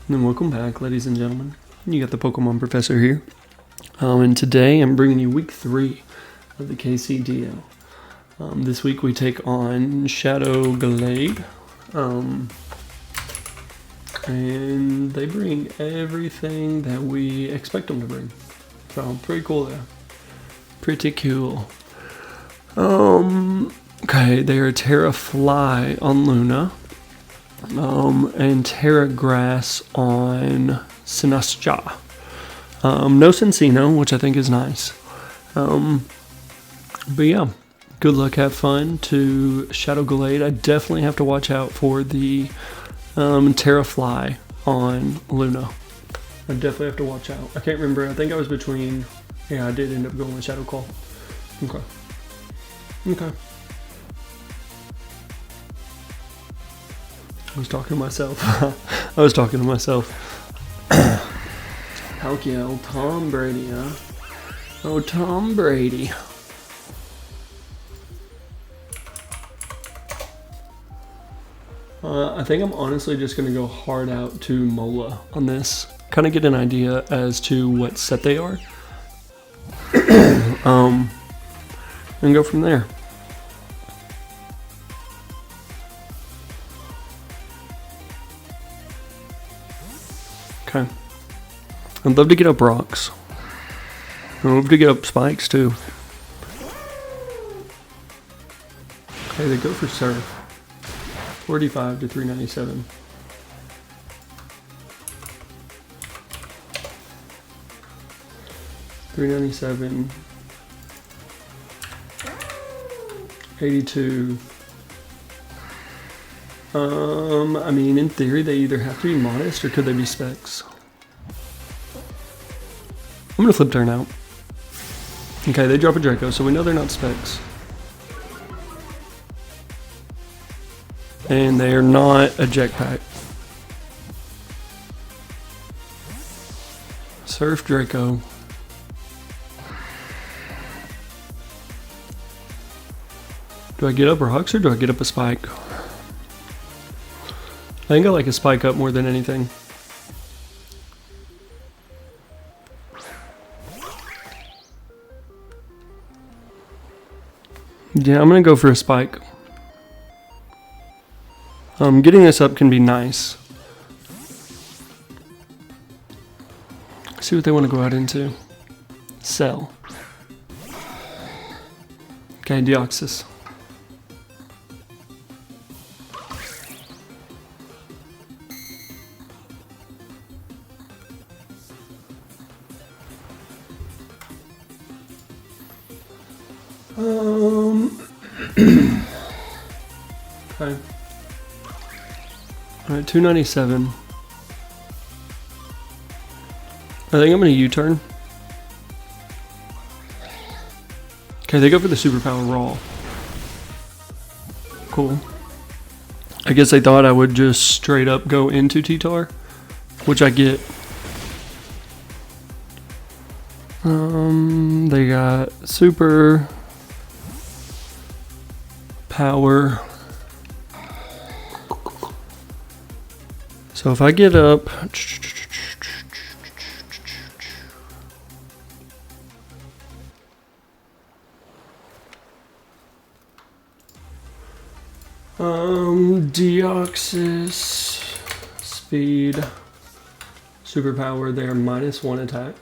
And welcome back, ladies and gentlemen. You got the Pokemon Professor here. And today I'm bringing you week 3 of the KCDL. This week we take on Shadow Gallade. And they bring everything that we expect them to bring. So, pretty cool there. Pretty cool. Okay, they are Tera Fly on Luna. And Tera Grass on Sinastra. No Cincino, which I think is nice. But yeah, good luck, have fun to Shadow Gallade. I definitely have to watch out for the Tera Fly on Luna. I definitely have to watch out. I can't remember. I think I was between. Yeah, I did end up going with Shadow Claw. Okay. Okay. I was talking to myself. I was talking to myself. Palkiel, Tom Brady, huh? Oh, Tom Brady. I think I'm honestly just going to go hard out to Mola on this. Kind of get an idea as to what set they are. And go from there. Okay. I'd love to get up rocks. I'd love to get up spikes too. Okay, they go for surf. 45 to 397. $397. 82. I mean, in theory, they either have to be modest or could they be specs? I'm gonna flip turn out. Okay, they drop a Draco, so we know they're not specs. And they are not a jetpack. Surf Draco. Do I get up rocks or do I get up a spike? I think I like a spike up more than anything. Yeah, I'm gonna go for a spike. Getting this up can be nice. See what they want to go out into. Sell. Okay, Deoxys. Okay. Alright, 297. I think I'm going to U-turn. Okay, they go for the superpower raw. Cool. I guess they thought I would just straight up go into T-Tar, which I get. They got super power. So if I get up, Deoxys, speed, superpower, they're -1 attack.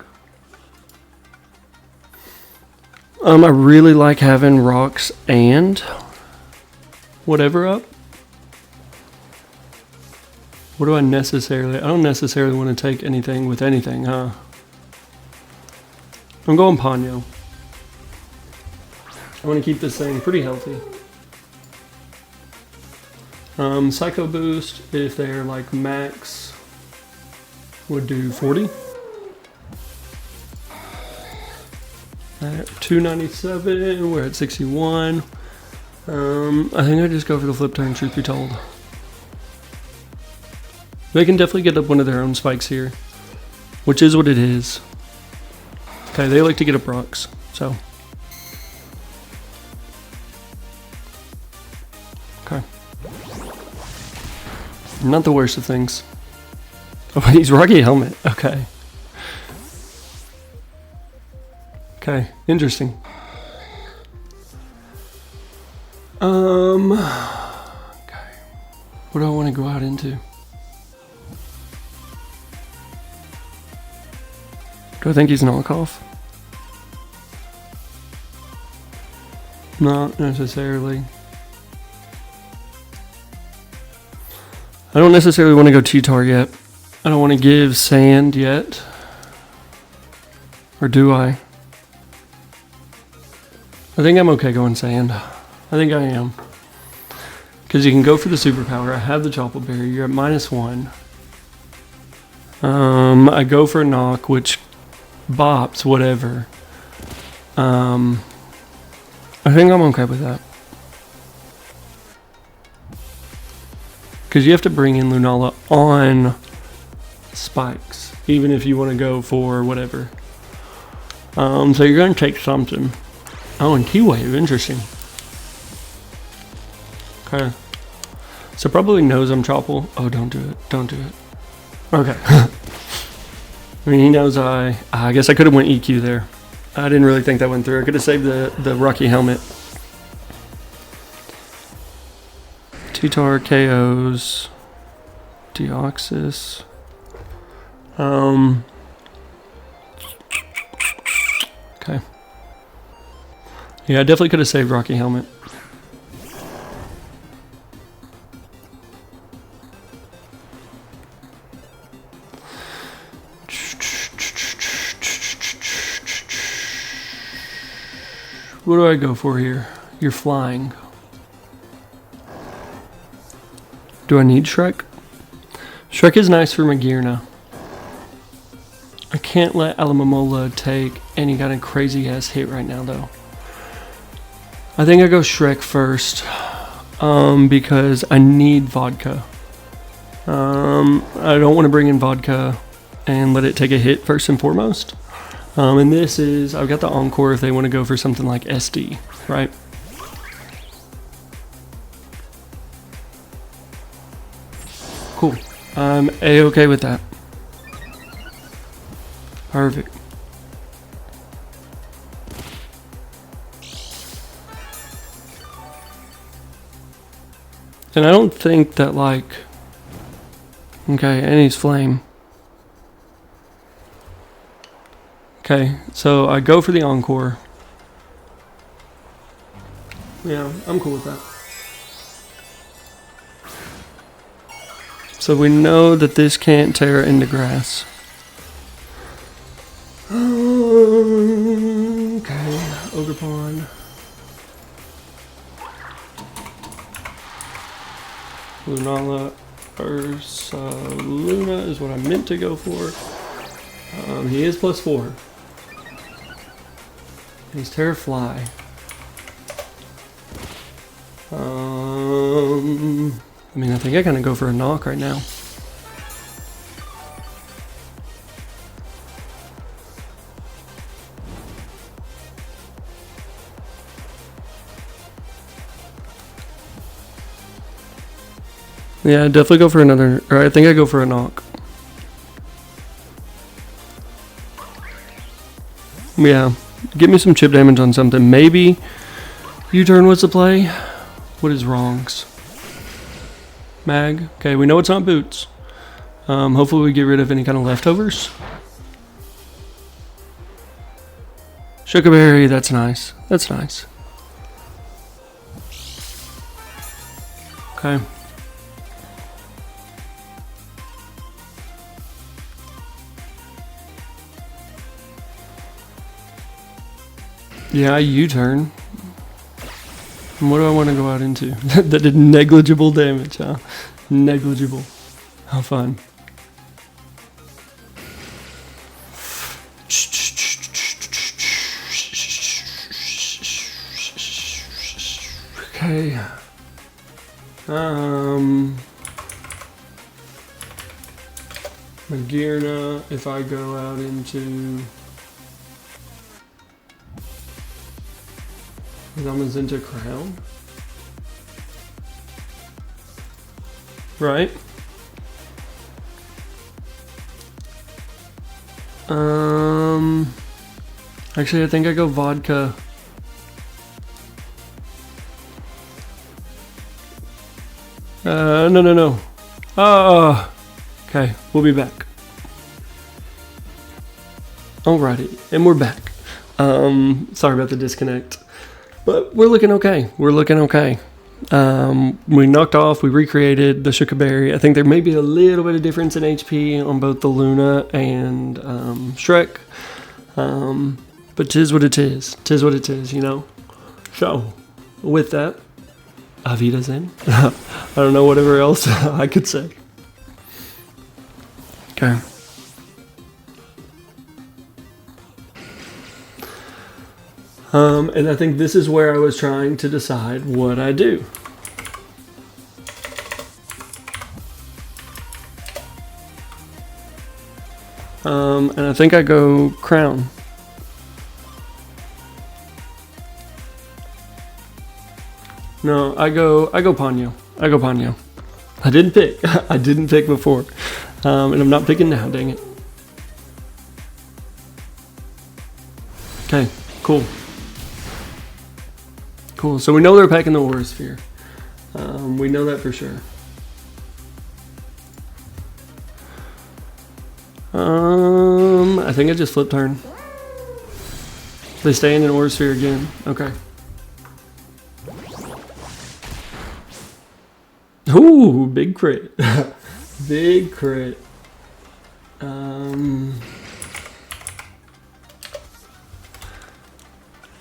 I really like having rocks and whatever up. What do I necessarily... I don't necessarily want to take anything with anything, huh? I'm going Ponyo. I want to keep this thing pretty healthy. Psycho Boost, if they're like max, would do 40. 297, we're at 61. I think I just go for the flip turn, truth be told. They can definitely get up one of their own spikes here, which is what it is. Okay, they like to get up rocks, so. Okay. Not the worst of things. Oh, he's Rocky Helmet. Okay. Okay, interesting. Okay. What do I want to go out into? Do I think he's knockoff? Not necessarily. I don't necessarily want to go Cheetar yet. I don't want to give sand yet. Or do I? I think I'm okay going sand. I think I am. Because you can go for the superpower. I have the Chocolate Berry. You're at -1. I go for a knock, which bops, whatever. I think I'm okay with that. Because you have to bring in Lunala on spikes, even if you want to go for whatever. So you're going to take something. Oh, and T-Wave, interesting. Okay. So probably knows I'm Chople. Oh, don't do it. Don't do it. Okay. I mean, he knows I guess I could have went EQ there. I didn't really think that went through. I could have saved the Rocky Helmet. Cheetar KOs. Deoxys. Okay. Yeah, I definitely could have saved Rocky Helmet. What do I go for here? You're flying. Do I need Shrek? Shrek is nice for Magearna. I can't let Alamamola take any kind of crazy ass hit right now though. I think I go Shrek first because I need vodka. I don't want to bring in vodka and let it take a hit first and foremost. And this is, I've got the Encore if they want to go for something like SD, right? Cool. I'm A-okay with that. Perfect. And I don't think that like, okay, and he's flame. Okay, so I go for the Encore. Yeah, I'm cool with that. So we know that this can't tear into grass. Okay, Ogre Pond. Lunala Ursaluna is what I meant to go for. He is +4. He's Terra Fly. I mean, I think I kind of go for a knock right now. Yeah, definitely go for another, or I think I go for a knock. Yeah, give me some chip damage on something. Maybe U-turn was the play. What is wrongs? Mag. Okay, we know it's not boots. Hopefully we get rid of any kind of leftovers. Sugarberry, that's nice. That's nice. Okay. Yeah, U-turn. And what do I want to go out into? That did negligible damage, huh? Negligible. How fun. Okay. Magearna, if I go out into Zamazenta Crown. Right. Actually, I think I go vodka. No. Okay, we'll be back. Alrighty, and we're back. Sorry about the disconnect, but we're looking okay. We knocked off, we recreated the Shukaberry. I think there may be a little bit of difference in HP on both the Luna and Shrek. But 'tis what it is. 'Tis what it is, you know? So, with that, auf Wiedersehen. I don't know whatever else I could say. Okay. And I think this is where I was trying to decide what I do. And I think I go Crown. No, I go Ponyo. I didn't pick. I didn't pick before. And I'm not picking now, dang it. Okay, cool. Cool, so we know they're packing the Orisphere. We know that for sure. I think I just flip turn. They stay in an Orisphere again. Okay. Ooh, big crit. Big crit.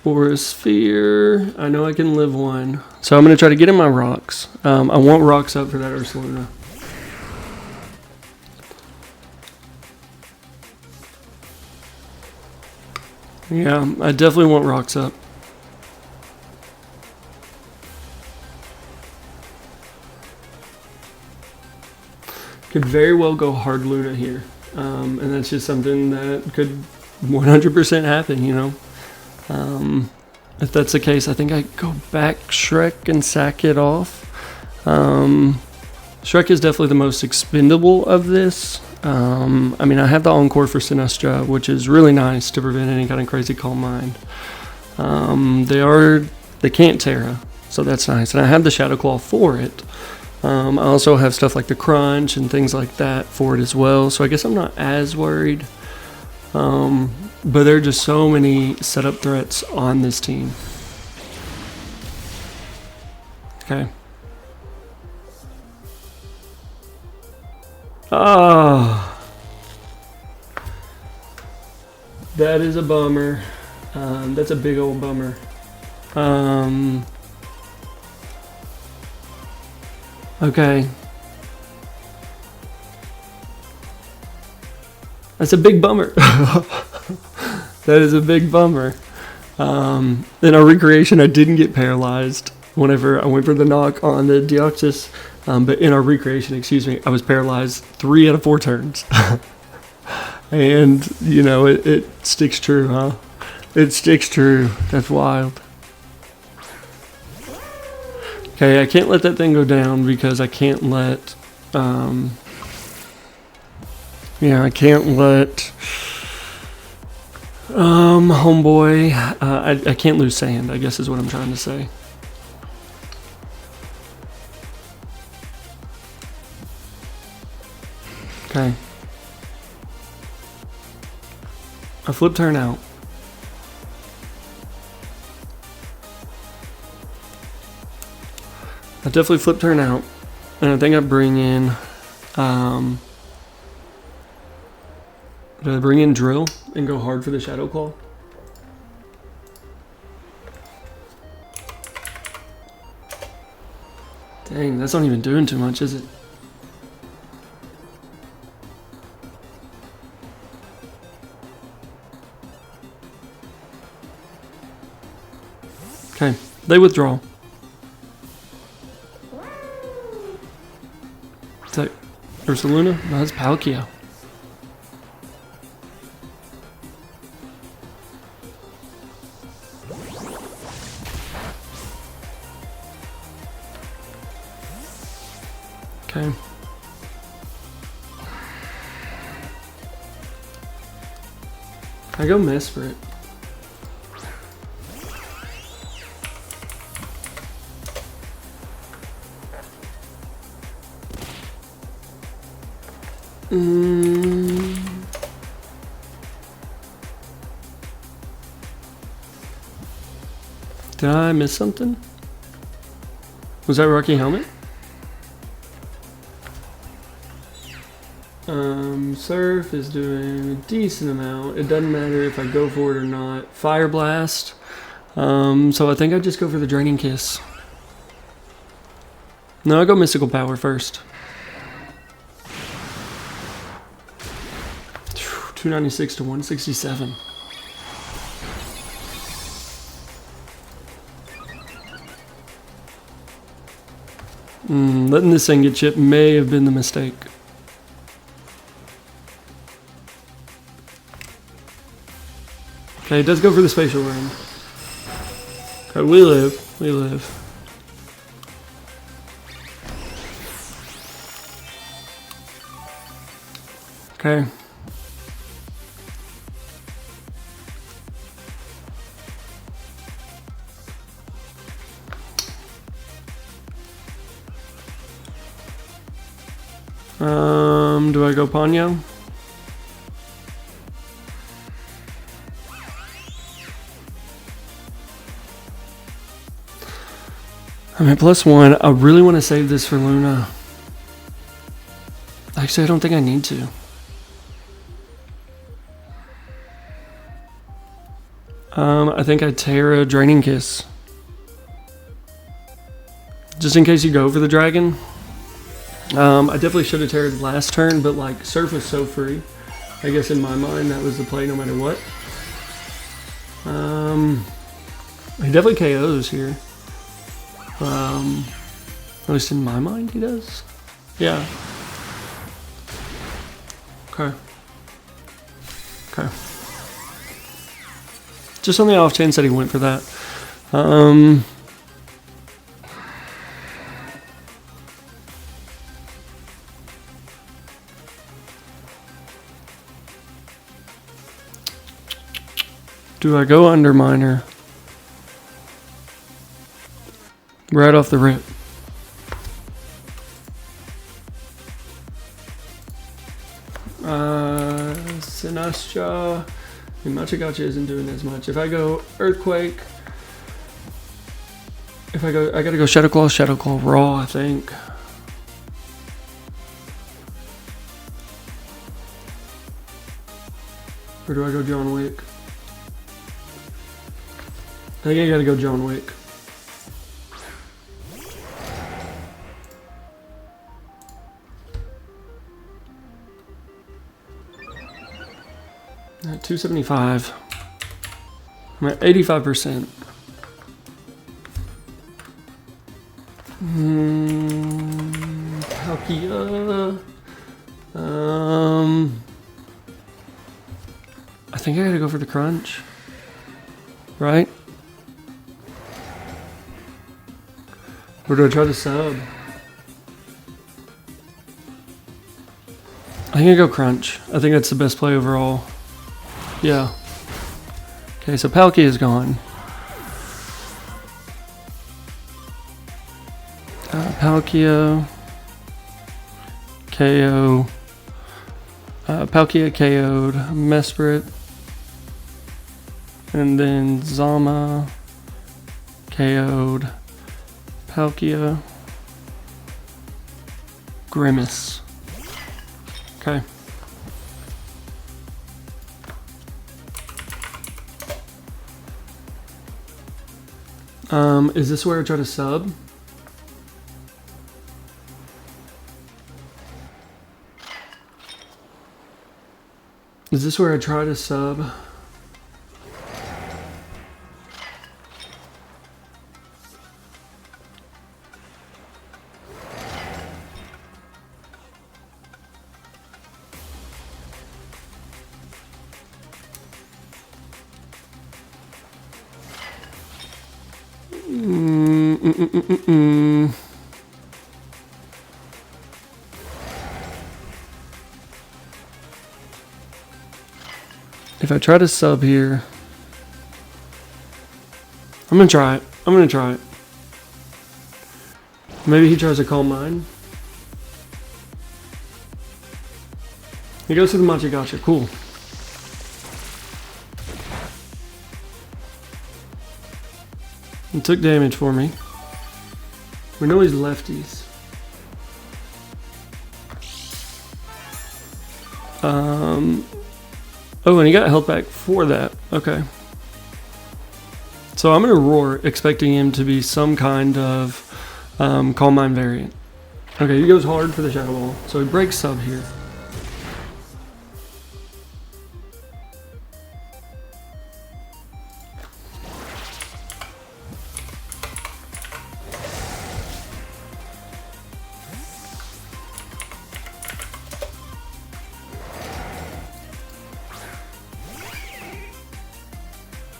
Orisphere. I know I can live one. So I'm going to try to get in my rocks. I want rocks up for that Ursaluna. Yeah, I definitely want rocks up. Could very well go hard Luna here. And that's just something that could 100% happen, you know. If that's the case, I think I go back Shrek and sack it off. Shrek is definitely the most expendable of this. I mean, I have the Encore for Sinestro, which is really nice to prevent any kind of crazy Calm Mind. They can't Tera, so that's nice. And I have the Shadow Claw for it. I also have stuff like the Crunch and things like that for it as well, so I guess I'm not as worried. But there are just so many setup threats on this team. Okay. Ah, that is a bummer. That's a big old bummer. Okay. That's a big bummer. That is a big bummer. In our recreation, I didn't get paralyzed whenever I went for the knock on the Deoxys. But in our recreation, excuse me, I was paralyzed 3 out of 4 turns. And, you know, it sticks true, huh? It sticks true. That's wild. Okay, I can't let that thing go down because I can't let... I can't let... homeboy... I can't lose sand, I guess is what I'm trying to say. Okay. I flip turn out. I definitely flip turn out. And I think I bring in... did I bring in Drill and go hard for the Shadow Claw? Dang, that's not even doing too much, is it? Okay, they withdraw. Is that Ursaluna? No, that's Palkia. Okay. I go Mesprit. Did I miss something? Was that Rocky Helmet? Surf is doing a decent amount. It doesn't matter if I go for it or not. Fire Blast. So I think I just go for the Draining Kiss. No, I go Mystical Power first. 296 to 167. Letting this thing get chipped may have been the mistake. Okay, it does go for the Spatial Ring. Okay, we live. We live. Okay. Do I go Ponyo? I'm at +1. I really want to save this for Luna. Actually, I don't think I need to. I think I Tera Draining Kiss. Just in case you go for the dragon. I definitely should have Terra'd last turn, but like Surf was so free. I guess in my mind that was the play no matter what. He definitely KOs here. At least in my mind he does. Yeah. Okay. Okay. Just on the off chance that he went for that. Do I go Underminer? Right off the rip. Sinastra. Machagacha isn't doing as much. If I go Earthquake, I gotta go Shadow Claw Raw, I think. Or do I go John Wick? I think I gotta go John Wick. At 275. I'm at 85%. Palkia. I think I gotta go for the crunch. Right? Or do I try to sub? I think I go crunch. I think that's the best play overall. Yeah. Okay, so Palkia is gone. Palkia. KO. Palkia KO'd. Mesprit. And then Zama. KO'd. Palkia. Grimace. Okay. Is this where I try to sub? Is this where I try to sub? If I try to sub here, I'm gonna try it. I'm gonna try it. Maybe he tries to call mine. He goes to the Machi Gotcha. Cool. He took damage for me. We know he's lefties. Oh, and he got health back for that. Okay. So I'm going to roar, expecting him to be some kind of Calm Mind variant. Okay, he goes hard for the Shadow Ball. So he breaks sub here.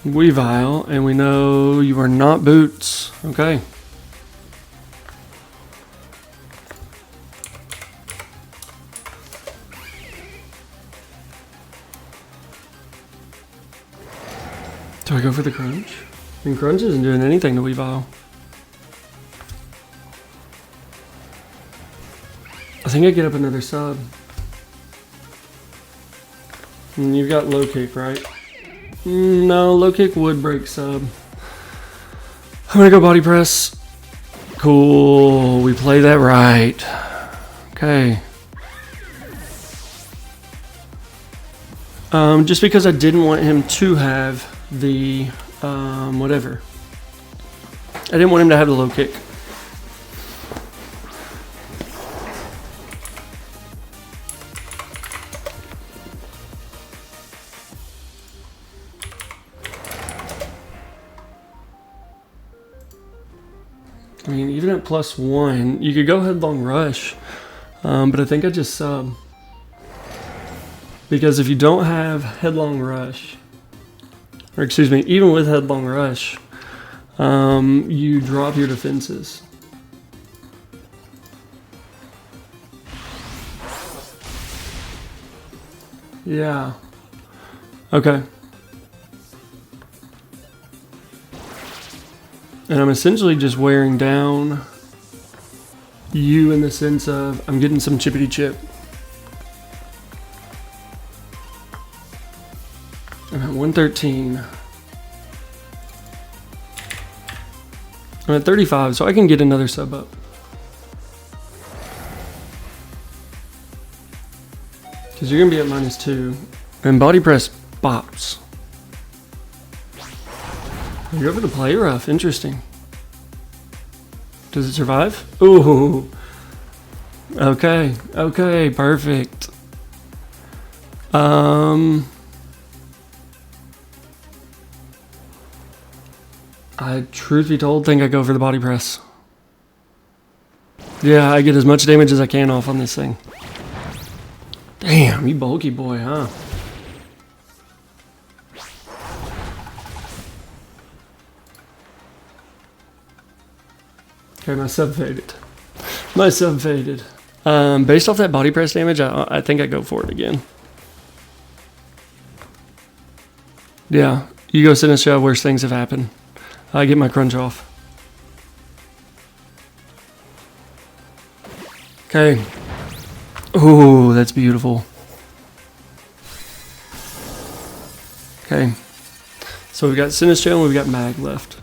Weavile, and we know you are not Boots. Okay. Do I go for the Crunch? I mean, Crunch isn't doing anything to Weavile. I think I get up another sub. And you've got low kick, right? No, low kick would break sub. I'm gonna go body press. Cool, we play that right. Okay. Just because I didn't want him to have the whatever. I didn't want him to have the low kick. I mean, even at +1, you could go Headlong Rush, but I think I just sub. Because if you don't have Headlong Rush, or excuse me, even with Headlong Rush, you drop your defenses. Yeah. Okay. And I'm essentially just wearing down you in the sense of I'm getting some chippity chip. I'm at 113. I'm at 35, so I can get another sub up. Because you're going to be at -2. And body press bops. You're over the play rough. Interesting. Does it survive? Ooh. Okay. Okay. Perfect. I, truth be told, think I go for the body press. Yeah, I get as much damage as I can off on this thing. Damn, you bulky boy, huh? Okay, my sub faded. My sub faded. Based off that body press damage, I think I go for it again. Yeah, you go Sinister, worse things have happened. I get my crunch off. Okay. Ooh, that's beautiful. Okay. So we've got Sinister and we've got Mag left.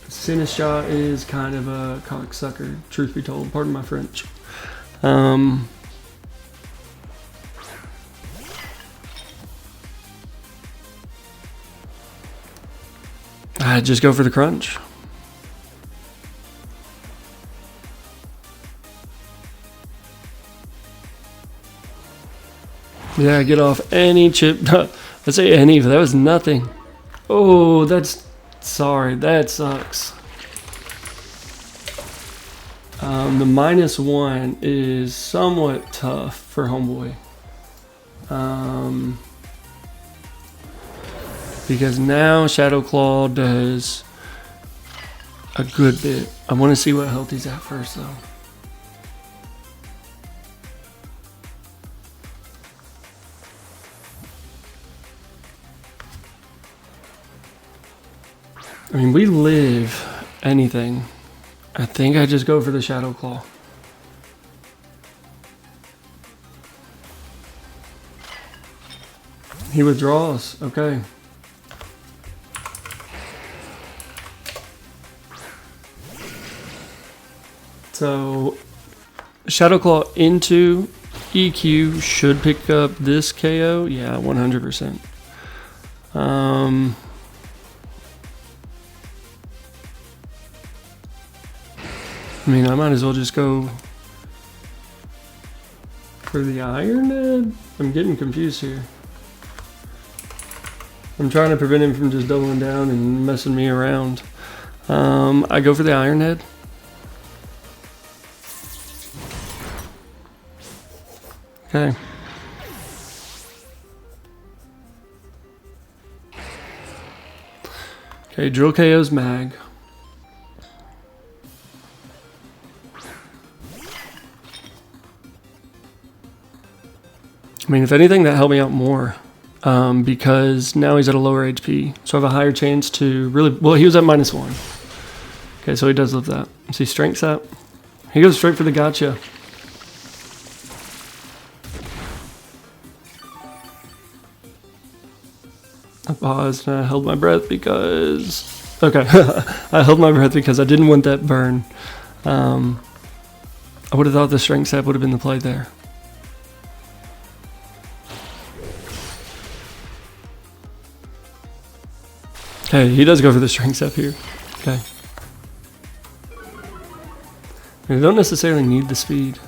Sinister is kind of a cocksucker, truth be told. Pardon my French. I just go for the crunch. Yeah, get off any chip. Let's say any, but that was nothing. Oh, that's... Sorry, that sucks. The -1 is somewhat tough for Homeboy. Because now Shadow Claw does a good bit. I want to see what health he's at first, though. I mean, we live anything. I think I just go for the Shadow Claw. He withdraws. Okay. So, Shadow Claw into EQ should pick up this KO. Yeah, 100%. I mean, I might as well just go for the Iron Head. I'm getting confused here. I'm trying to prevent him from just doubling down and messing me around. I go for the Iron Head. Okay. Okay, Drill KO's Mag. I mean, if anything, that helped me out more. Because now he's at a lower HP. So I have a higher chance to really... Well, he was at -1. Okay, so he does live that. See, Strength's up. He goes straight for the gotcha. I paused and I held my breath because... Okay, I held my breath because I didn't want that burn. I would have thought the Strength Sap would have been the play there. Okay, he does go for the Strength Sap here. Okay. I don't necessarily need the speed.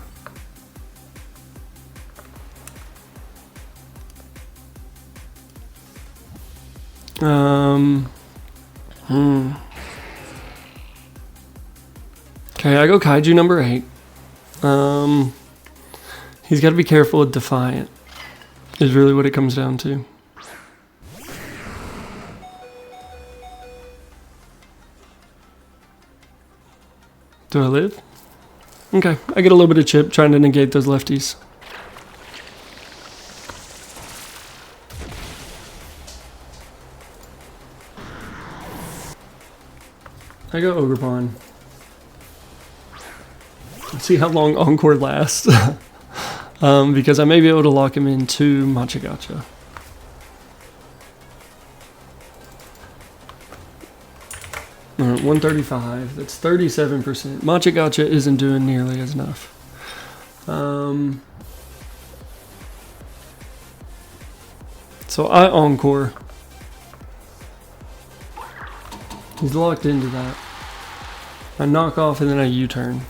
Okay, I go Kaiju number 8. He's got to be careful with Defiant, is really what it comes down to. Do I live? Okay, I get a little bit of chip trying to negate those lefties. I go Ogerpon. Let's see how long Encore lasts. Because I may be able to lock him into Machigacha. Alright, 135. That's 37%. Machigacha isn't doing nearly as enough. So I Encore. He's locked into that. I knock off and then I U-turn.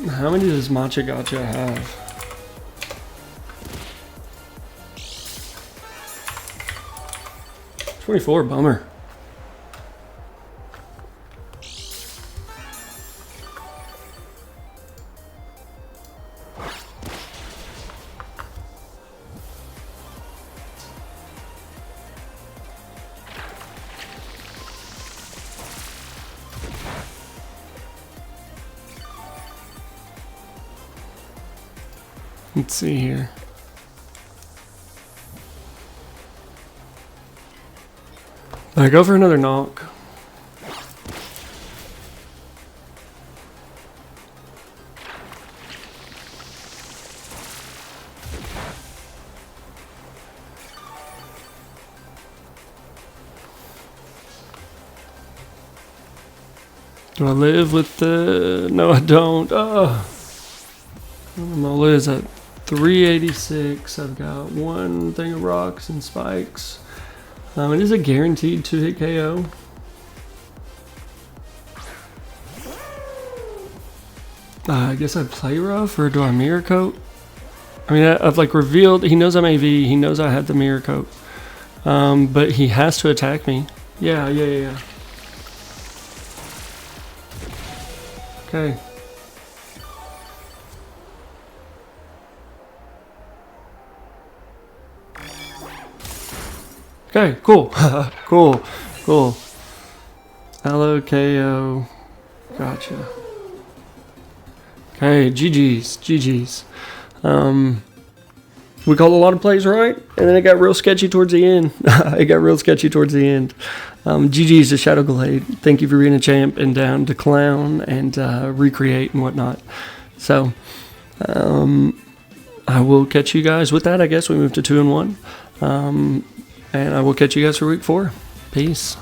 How many does Machigacha have? $24, bummer. Let's see here. I go for another knock. Do I live with the... No, I don't. Mola is at 386. I've got one thing of rocks and spikes. It is a guaranteed 2-hit KO. I guess I play rough, or do I mirror coat? I mean, I've like revealed, he knows I'm AV, he knows I had the mirror coat. But he has to attack me. Yeah. Okay. Okay, cool. cool. Hello, KO. Gotcha. Okay, GG's. We called a lot of plays right, and then it got real sketchy towards the end. GG's to Shadow Gallade. Thank you for being a champ and down to clown and recreate and whatnot. So, I will catch you guys with that. I guess we moved to 2-1. And I will catch you guys for week 4. Peace.